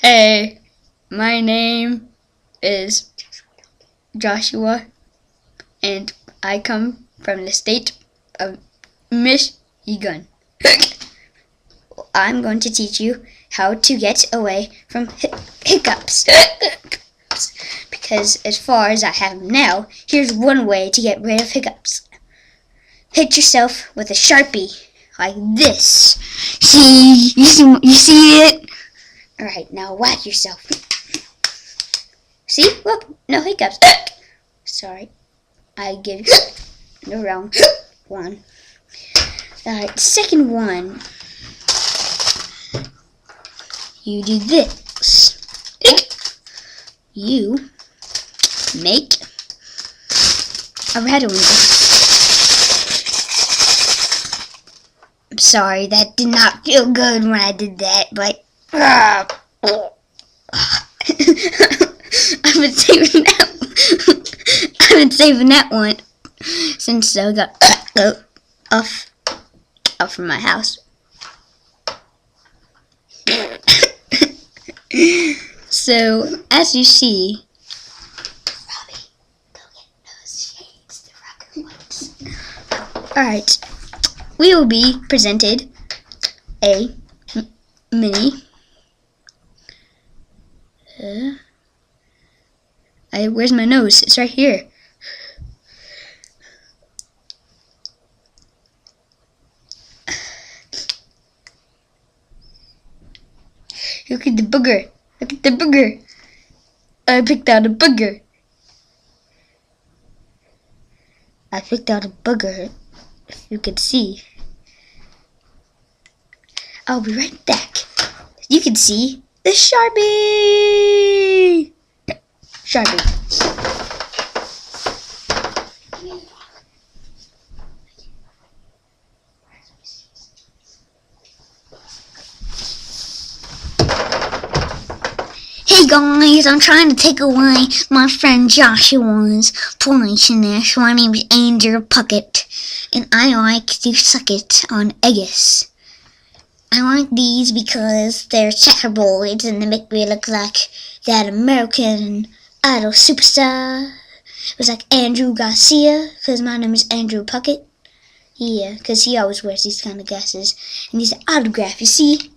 Hey, my name is Joshua, and I come from the state of Michigan. I'm going to teach you how to get away from hiccups. Because as far as I have them now, here's one way to get rid of hiccups. Hit yourself with a Sharpie, like this. You see it? Alright, now whack yourself. See? Look, no hiccups. Sorry, I give you the wrong one. Alright, second one. You do this. You make a rattling. I'm sorry, that did not feel good when I did that, but I've been saving that one since I got off from my house. So, as you see, Robbie, go get those shades, the rocket ones. Alright, we will be presented a mini where's my nose? It's right here. Look at the booger. Look at the booger. I picked out a booger. I picked out a booger, if you could see. I'll be right back. You can see the Sharpie. Sharpie. Hey guys, I'm trying to take away my friend Joshua's poisonous. My name is Andrew Puckett, and I like to suck it on eggs. I like these because they're checkerboards and they make me look like that American Idol superstar. It was like Andrew Garcia, because my name is Andrew Puckett. Yeah, because he always wears these kind of glasses. And he's an autograph. You see?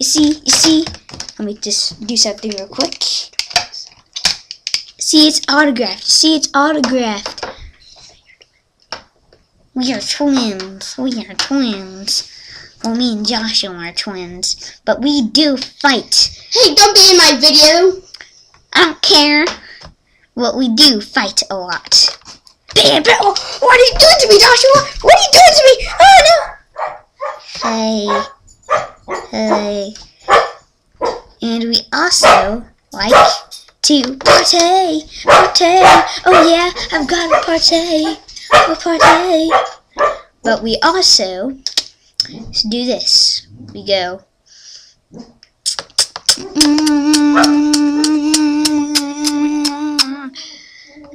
Let me just do something real quick. See, it's autographed. We are twins. Well, me and Joshua are twins. But we do fight. Hey, don't be in my video. I don't care. Well, we do fight a lot. Bam, bam. Oh, what are you doing to me, Joshua? What are you doing to me? Oh, no. Hey. And we also like to party. Oh, yeah, I've got a party. But we also do this. We go.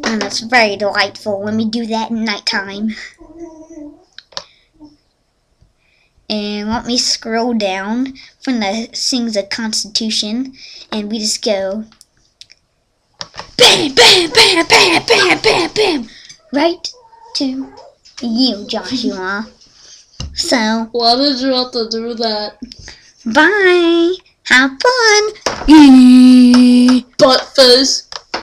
And that's very delightful when we do that at nighttime. And let me scroll down from the Sings the Constitution, and we just go bam, bam, bam, bam, bam, bam, bam, right to you, Joshua. So, why did you have to do that? Bye. Have fun. Butt fizz.